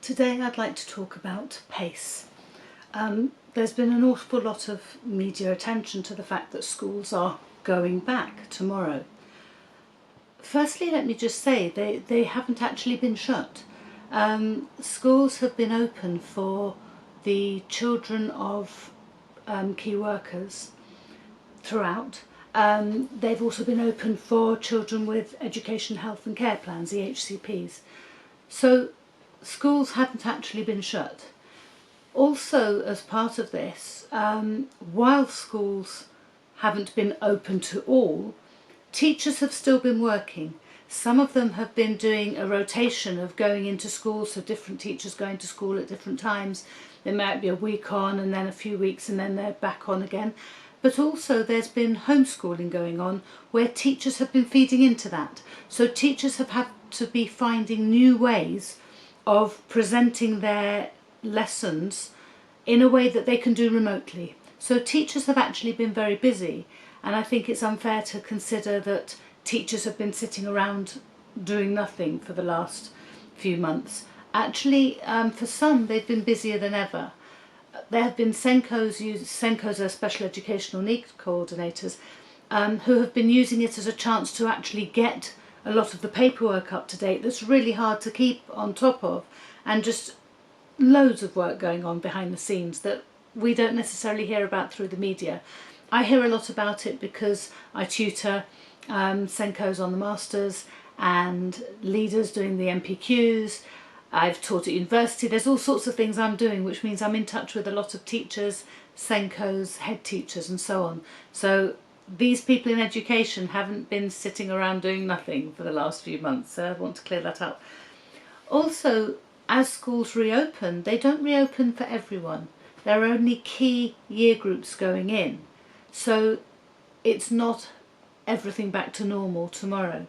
Today I'd like to talk about pace. There's been an awful lot of media attention to the fact that schools are going back tomorrow. Firstly, let me just say they haven't actually been shut. Schools have been open for the children of key workers throughout. They've also been open for children with education, health and care plans, the EHCPs. So schools hadn't actually been shut. Also, as part of this, while schools haven't been open to all, teachers have still been working. Some of them have been doing a rotation of going into schools, so different teachers going to school at different times. There might be a week on and then a few weeks and then they're back on again. But also there's been homeschooling going on where teachers have been feeding into that. So teachers have had to be finding new ways of presenting their lessons in a way that they can do remotely. So teachers have actually been very busy, and I think it's unfair to consider that teachers have been sitting around doing nothing for the last few months. For some they've been busier than ever. There have been SENCOs are special educational needs coordinators, who have been using it as a chance to actually get a lot of the paperwork up to date that's really hard to keep on top of, and just loads of work going on behind the scenes that we don't necessarily hear about through the media. I hear a lot about it because I tutor SENCOs on the Masters and leaders doing the MPQs. I've taught at university. There's all sorts of things I'm doing, which means I'm in touch with a lot of teachers, SENCOs, head teachers and so on. So these people in education haven't been sitting around doing nothing for the last few months, so I want to clear that up. Also, as schools reopen, they don't reopen for everyone. There are only key year groups going in, so it's not everything back to normal tomorrow.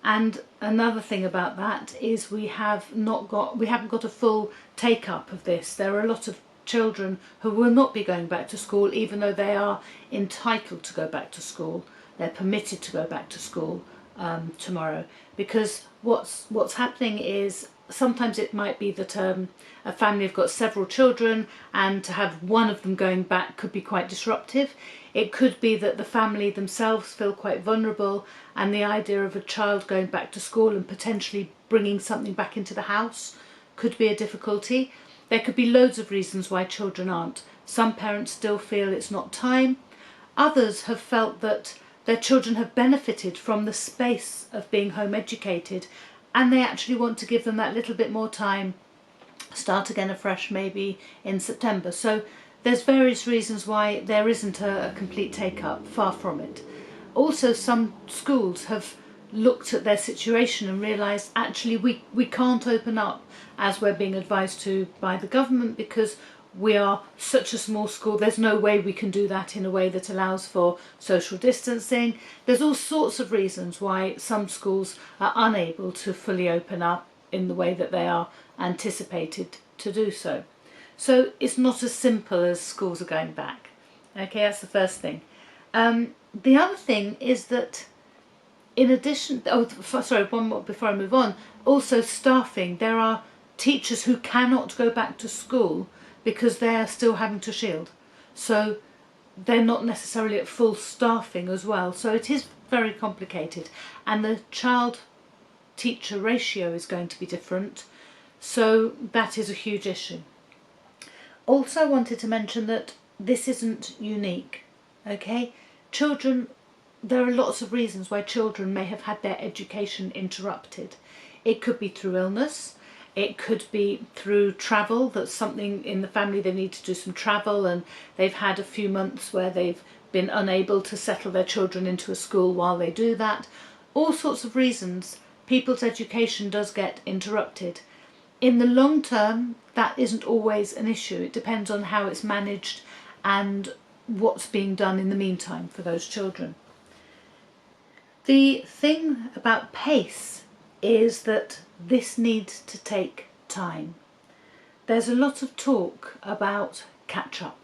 And another thing about that is we haven't got a full take-up of this. There are a lot of children who will not be going back to school, even though they are entitled to go back to school. They're permitted to go back to school tomorrow, because what's happening is sometimes it might be that a family have got several children, and to have one of them going back could be quite disruptive. It could be that the family themselves feel quite vulnerable, and the idea of a child going back to school and potentially bringing something back into the house could be a difficulty. There could be loads of reasons why children aren't. Some parents still feel it's not time. Others have felt that their children have benefited from the space of being home educated, and they actually want to give them that little bit more time, start again afresh maybe in September. So there's various reasons why there isn't a complete take-up, far from it. Also, some schools have looked at their situation and realised actually we can't open up as we're being advised to by the government, because we are such a small school. There's no way we can do that in a way that allows for social distancing. There's all sorts of reasons why some schools are unable to fully open up in the way that they are anticipated to do so. So it's not as simple as schools are going back. Okay, that's the first thing. The other thing is that in addition, one more before I move on, also staffing. There are teachers who cannot go back to school because they are still having to shield. So they're not necessarily at full staffing as well. So it is very complicated, and the child-teacher ratio is going to be different. So that is a huge issue. Also, I wanted to mention that this isn't unique, okay? There are lots of reasons why children may have had their education interrupted. It could be through illness, it could be through travel, that's something in the family, they need to do some travel and they've had a few months where they've been unable to settle their children into a school while they do that. All sorts of reasons people's education does get interrupted. In the long term, that isn't always an issue. It depends on how it's managed and what's being done in the meantime for those children. The thing about pace is that this needs to take time. There's a lot of talk about catch-up.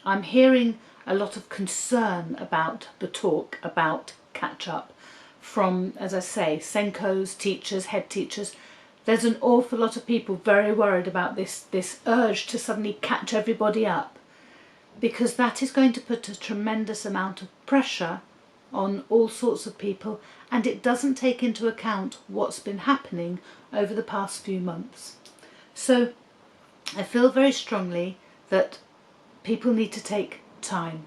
I'm hearing a lot of concern about the talk about catch-up from, as I say, SENCOs, teachers, head teachers. There's an awful lot of people very worried about this urge to suddenly catch everybody up, because that is going to put a tremendous amount of pressure on all sorts of people, and it doesn't take into account what's been happening over the past few months. So I feel very strongly that people need to take time.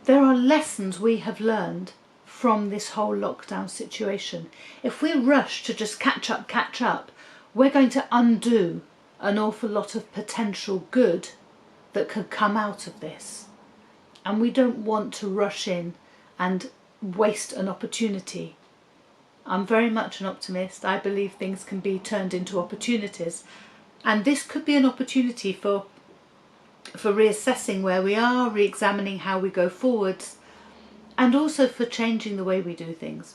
There are lessons we have learned from this whole lockdown situation. If we rush to just catch up, we're going to undo an awful lot of potential good that could come out of this. And we don't want to rush in and waste an opportunity. I'm very much an optimist. I believe things can be turned into opportunities. And this could be an opportunity for reassessing where we are, re-examining how we go forwards, and also for changing the way we do things.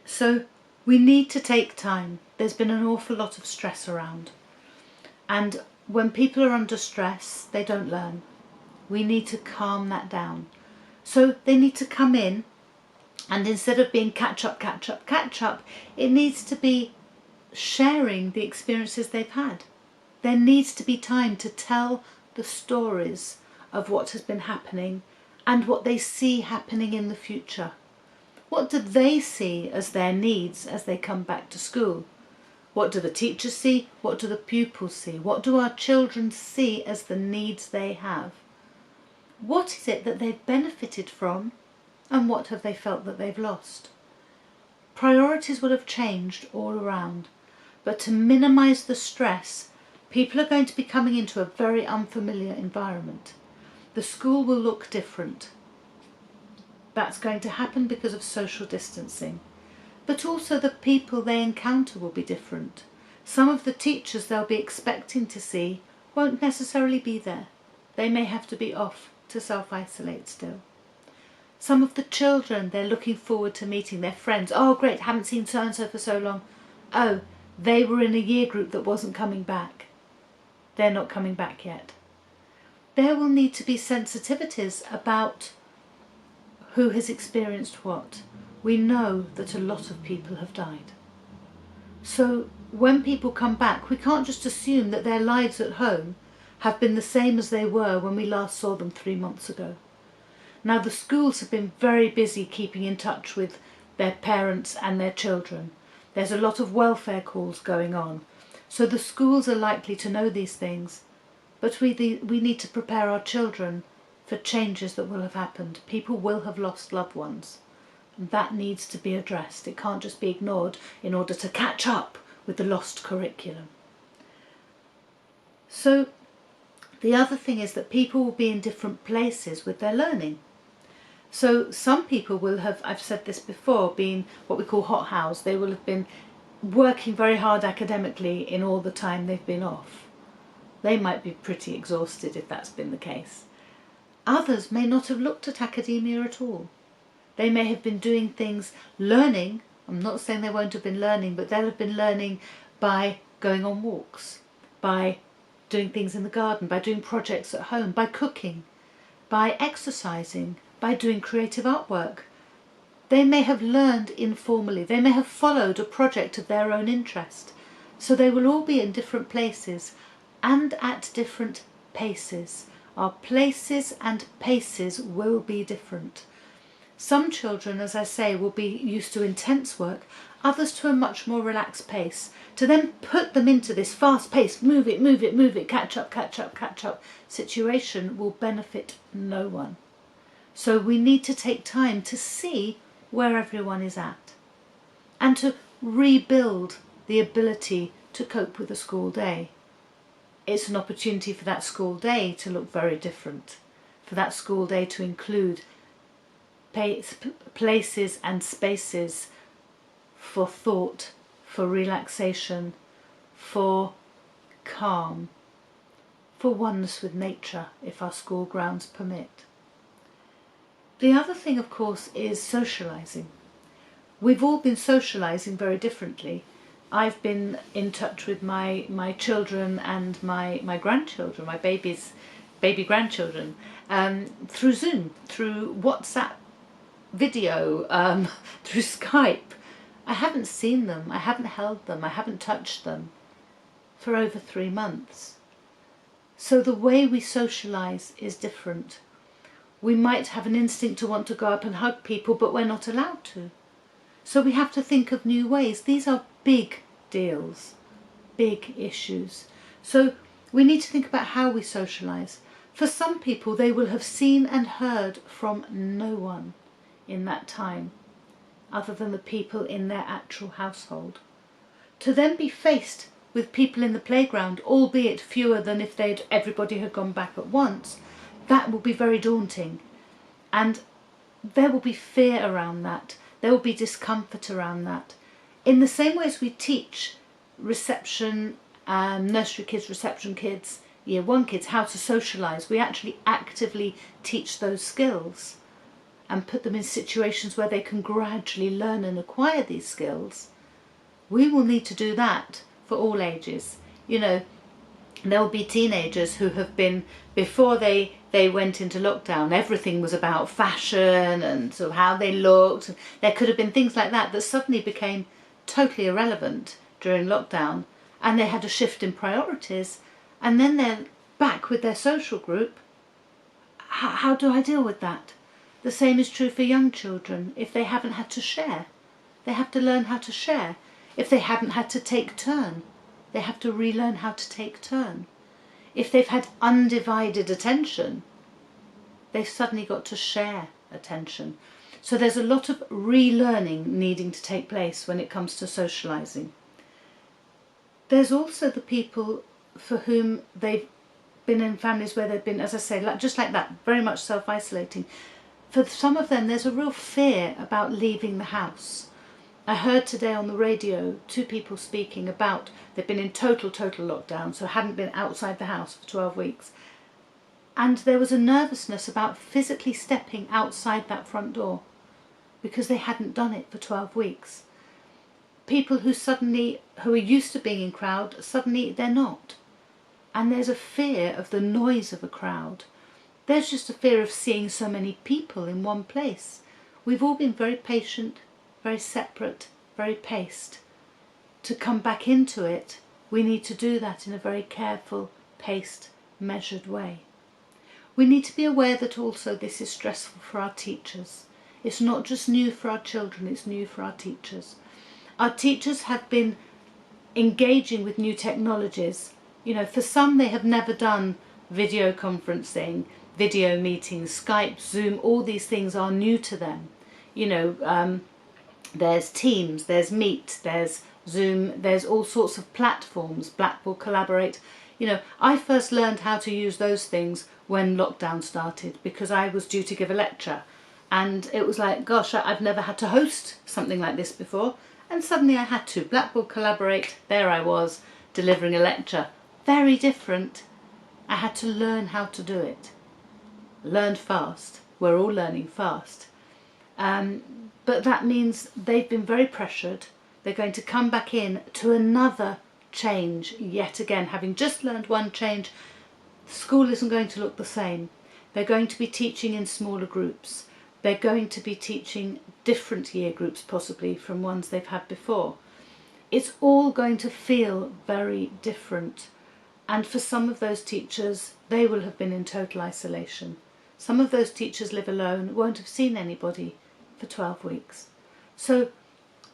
So we need to take time. There's been an awful lot of stress around. And when people are under stress, they don't learn. We need to calm that down. So they need to come in, and instead of being catch up, it needs to be sharing the experiences they've had. There needs to be time to tell the stories of what has been happening and what they see happening in the future. What do they see as their needs as they come back to school? What do the teachers see? What do the pupils see? What do our children see as the needs they have? What is it that they've benefited from, and what have they felt that they've lost? Priorities will have changed all around, but to minimise the stress, people are going to be coming into a very unfamiliar environment. The school will look different. That's going to happen because of social distancing. But also the people they encounter will be different. Some of the teachers they'll be expecting to see won't necessarily be there. They may have to be off to self-isolate still. Some of the children, they're looking forward to meeting their friends. Oh great, haven't seen so-and-so for so long. Oh, they were in a year group that wasn't coming back. They're not coming back yet. There will need to be sensitivities about who has experienced what. We know that a lot of people have died. So when people come back, we can't just assume that their lives at home have been the same as they were when we last saw them 3 months ago. Now the schools have been very busy keeping in touch with their parents and their children. There's a lot of welfare calls going on. So the schools are likely to know these things, but we need to prepare our children for changes that will have happened. People will have lost loved ones. And that needs to be addressed. It can't just be ignored in order to catch up with the lost curriculum. So the other thing is that people will be in different places with their learning. So some people will have, I've said this before, been what we call hothoused. They will have been working very hard academically in all the time they've been off. They might be pretty exhausted if that's been the case. Others may not have looked at academia at all. They may have been doing things, learning. I'm not saying they won't have been learning, but they'll have been learning by going on walks, by doing things in the garden, by doing projects at home, by cooking, by exercising, by doing creative artwork. They may have learned informally. They may have followed a project of their own interest. So they will all be in different places and at different paces. Our places and paces will be different. Some children, as I say, will be used to intense work, others to a much more relaxed pace. To then put them into this fast-paced, move it, catch up situation will benefit no one. So we need to take time to see where everyone is at and to rebuild the ability to cope with a school day. It's an opportunity for that school day to look very different, for that school day to include places and spaces for thought, for relaxation, for calm, for oneness with nature, if our school grounds permit. The other thing, of course, is socialising. We've all been socialising very differently. I've been in touch with my children and my grandchildren, my baby grandchildren, through Zoom, through WhatsApp video, through Skype. I haven't seen them, I haven't held them, I haven't touched them for over 3 months. So the way we socialise is different. We might have an instinct to want to go up and hug people, but we're not allowed to. So we have to think of new ways. These are big deals, big issues. So we need to think about how we socialise. For some people, they will have seen and heard from no one in that time, other than the people in their actual household. To then be faced with people in the playground, albeit fewer than if everybody had gone back at once, that will be very daunting. And there will be fear around that. There will be discomfort around that. In the same way as we teach reception, nursery kids, reception kids, year 1 kids, how to socialise, we actually actively teach those skills and put them in situations where they can gradually learn and acquire these skills. We will need to do that for all ages. You know, there will be teenagers who have been, before they went into lockdown, everything was about fashion and sort of how they looked. There could have been things like that that suddenly became totally irrelevant during lockdown, and they had a shift in priorities, and then they're back with their social group. How do I deal with that? The same is true for young children. If they haven't had to share, they have to learn how to share. If they haven't had to take turn, they have to relearn how to take turn. If they've had undivided attention, they've suddenly got to share attention. So there's a lot of relearning needing to take place when it comes to socialising. There's also the people for whom they've been in families where they've been, as I say, just like that, very much self-isolating. For some of them, there's a real fear about leaving the house. I heard today on the radio 2 people speaking about they've been in total lockdown, so hadn't been outside the house for 12 weeks. And there was a nervousness about physically stepping outside that front door because they hadn't done it for 12 weeks. People who are used to being in crowd, suddenly they're not. And there's a fear of the noise of a crowd. There's just a fear of seeing so many people in one place. We've all been very patient, very separate, very paced. To come back into it, we need to do that in a very careful, paced, measured way. We need to be aware that also this is stressful for our teachers. It's not just new for our children, it's new for our teachers. Our teachers have been engaging with new technologies. You know, for some they have never done video conferencing, video meetings, Skype, Zoom, all these things are new to them. You know, there's Teams, there's Meet, there's Zoom, there's all sorts of platforms, Blackboard, Collaborate. You know, I first learned how to use those things when lockdown started because I was due to give a lecture. And it was like, gosh, I've never had to host something like this before. And suddenly I had to. Blackboard, Collaborate, there I was, delivering a lecture. Very different. I had to learn how to do it. Learn fast. We're all learning fast. But that means they've been very pressured. They're going to come back in to another change yet again. Having just learned one change, school isn't going to look the same. They're going to be teaching in smaller groups. They're going to be teaching different year groups possibly from ones they've had before. It's all going to feel very different. And for some of those teachers, they will have been in total isolation. Some of those teachers live alone, won't have seen anybody for 12 weeks. So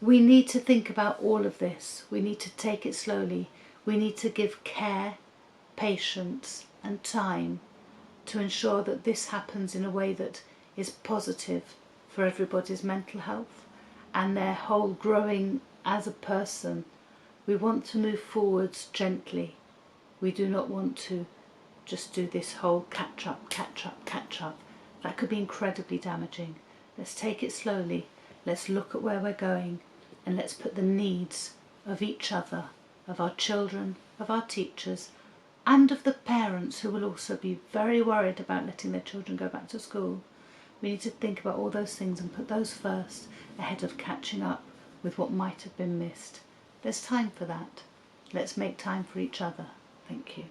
we need to think about all of this. We need to take it slowly. We need to give care, patience and time to ensure that this happens in a way that is positive for everybody's mental health and their whole growing as a person. We want to move forwards gently. We do not want to just do this whole catch up. That could be incredibly damaging. Let's take it slowly. Let's look at where we're going and let's put the needs of each other, of our children, of our teachers, and of the parents who will also be very worried about letting their children go back to school. We need to think about all those things and put those first ahead of catching up with what might have been missed. There's time for that. Let's make time for each other. Thank you.